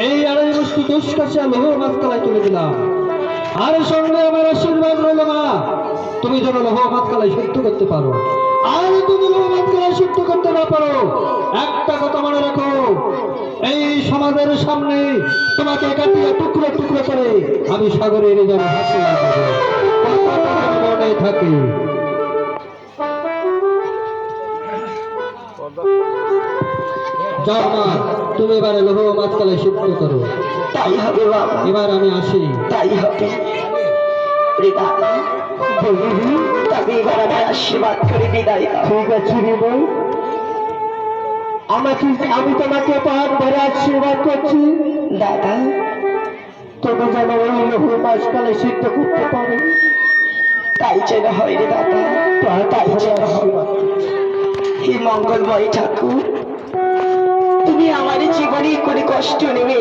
এই আড়াই বস্তু দুষ্কাশিয়া লোহ মাতকালায় তুলে দিলাম। আর সঙ্গে আমার আশীর্বাদ রইল মা, তুমি যেন লোহ মাতকালায় শুদ্ধ করতে পারো। আর তুমি লোহ মাতকালায় শুদ্ধ করতে না পারো, একটা কথা মনে রাখো, এই সমাজের সামনে তোমাকে কাটিয়ে টুকরো টুকরো করে আমি সাগরে এনে যাবো, ভাসিয়ে দেবো। কথাটা যেন মনে থাকে। যাও মা, তুমি এবারে লোহ মাতকালায় শুদ্ধ করো। তাই হবে বাবা, এবার আমি আসি। তাই হবে। তবে এবার আমার আশীর্বাদ করে বিদায় দাও। ঠিক আছে রে বউ, আমি তোমাকে পাহাড় ধরে আশীর্বাদ করছি। দাদা, তুমি যেন ওই লোহ মাতকালায় সিদ্ধ করতে পারো। তাই যেন হয় রে দাদা, তাই যেন হয়। হে মঙ্গলময় ঠাকুর, তুমি আমার জীবনে করে কষ্ট নেবে